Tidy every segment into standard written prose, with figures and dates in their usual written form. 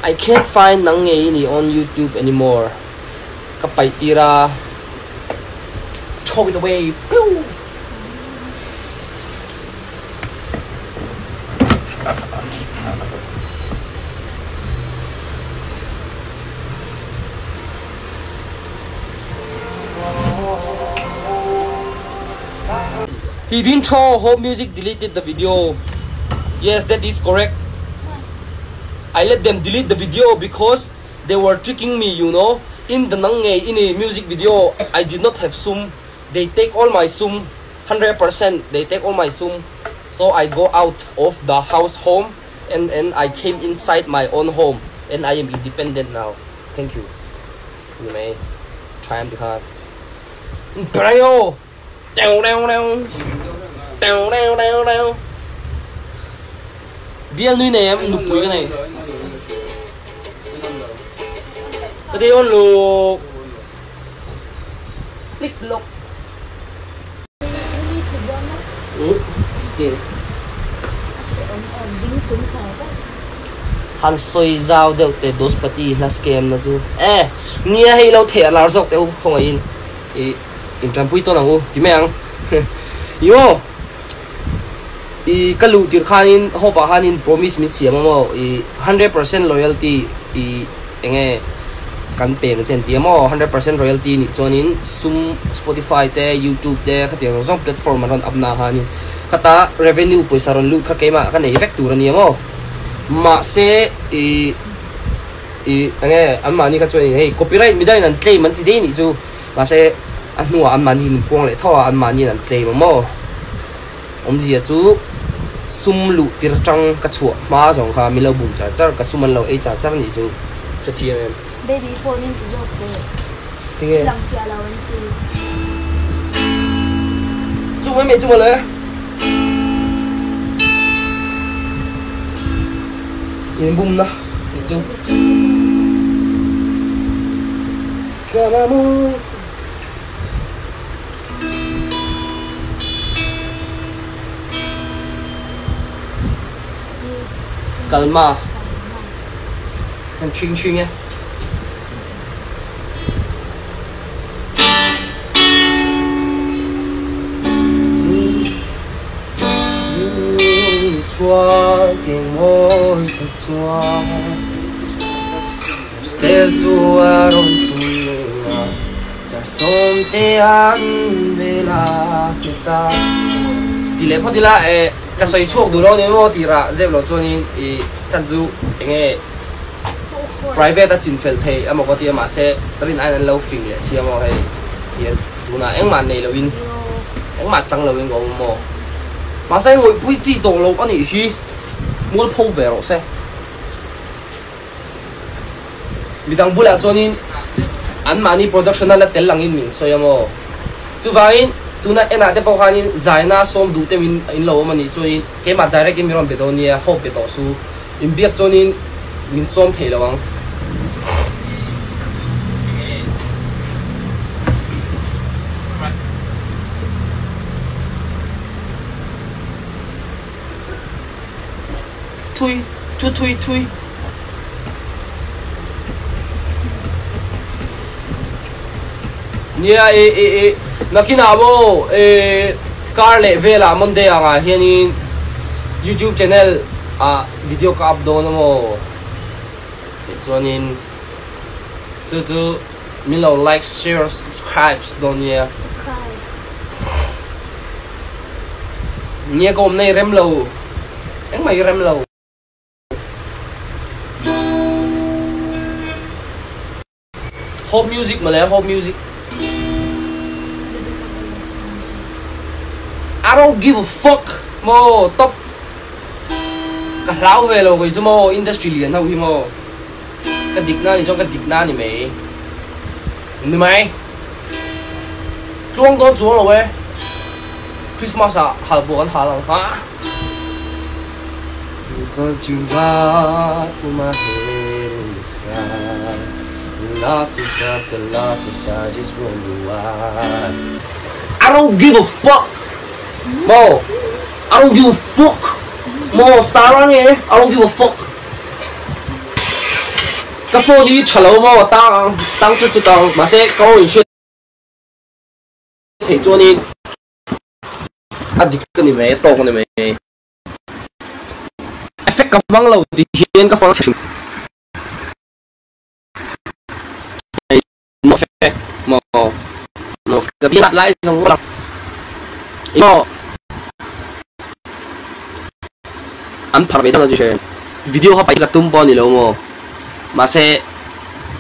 I can't find nang ini on YouTube anymore. Kapay tira. Throw it away. Pew! He didn't throw Hope Music deleted the video. Yes, that is correct. I let them delete the video because they were tricking me, you know. In the Nange, in a music video, I did not have Zoom. They take all my Zoom, 100%. They take all my Zoom. So I go out of the house home and I came inside my own home. And I am independent now. Thank you. You may try and be hard. Brayo! Down, down, down. Down, down, down, down. Biel nuôi này em nụp cái này. Cái đấy on lục. Click lục. Okay. Han soi giao đều để dos party là scam na chú. Nia hay lâu thẻ là dọc đều không ai in. In trăm pui to nào ô, tí mẹ ăn. Yo. Cái lũ tiền khanin hopa hanin promise mình siam mo 100% loyalty nghe kan peng chen ti mo 100% royalty ni chonin Zoom Spotify te YouTube te khatiang zong platform ron apna hanin khata revenue poisa ron lut kha kema kan nei effect tur ani mo ma se nghe amani ka choi hey copyright midai nan claim man ti de ni chu ma se anua amani ni pong le thawa amani nan claim mo gì chú sum lụ tir trăng cắt chuột má giống ha mi lâu bùng chả chả cắt sum ăn lâu ấy chả chả gì chú cho thiệt em baby phone in từ đâu thế làm phiền lâu anh từ chú mấy mẹ chú mà lấy yên bùng đó chú Kamamu Calma. Em chuyên chuyên nhé. Chua kinh môi thật chua. Stel chua ron chua. Chả son te an vela kita. Thì lẽ phải đi lại cái sợi chuột đủ lâu nếu mà thì ra dẹp lo cho nên chân du nghe private đã chính phèn thấy em có tiền mà sẽ đến ai nên lâu phình lệ xem mà hay tiền đủ na em mà này lâu in em mà chẳng lâu in có mà sẽ ngồi bụi chỉ đồ lâu anh ấy khi muốn phô về rồi sẽ vì đang bụi là cho nên anh mà ni production là tel lang in mình soi mà chú vay tu na ena te pawhanin zaina som du te in lo mani choin ke ma direct in miron bedonia hope beto su in biak chonin min som thei lawang thui nia nakina mo car le vela monday anga hianin YouTube channel video ka upload mo chonin chu milo like share subscribe don ya nia kom nei rem lo anh mày rem lo Hope Music mà lẽ Hope Music I don't give a fuck mo top cả lão về rồi cái chứ mo industry liền thôi mo cái địch na thì cho cái địch na thì mày người mày luôn đó chúa rồi Christmas hà bộ hà lòng hả Got you up in my head in the sky Losses after losses I just wonder why I don't give a fuck Mo, I don't give a fuck. Mo, start on here. I don't give a fuck. cái phone đi trả lâu mà tăng chút tăng mà sẽ có một chuyện thì cho nên anh đi cái này mấy to cái này mấy effect cái măng lâu thì hiện cái phone nó effect nó cái biến lại xong rồi nó anh phải biết nó chứ video họ phải cái tung bao nhiêu lâu mà sẽ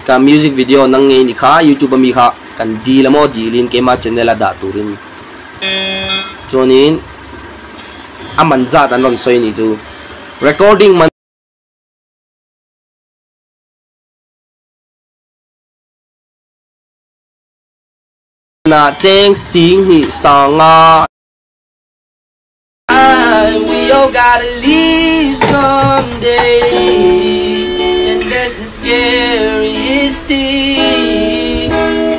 cái music video năng nghe ni khá YouTube mi khá kan di là mo di lin cái mà channel là đã turin cho nên anh mình ra anh làm xoay ni chú recording mình na cheng sing ni sang à we all gotta leave someday and that's the scariest thing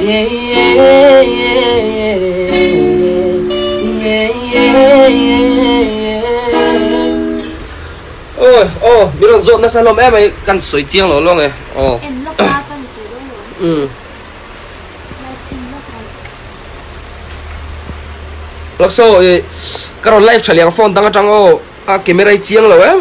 yeah yeah yeah yeah ôi bây giờ dọn nó sao lom em ấy căn soi chiang rồi luôn này em lóc ra con sủi rồi lắc số cái live chả liang phone tăng trang camera chiang rồi em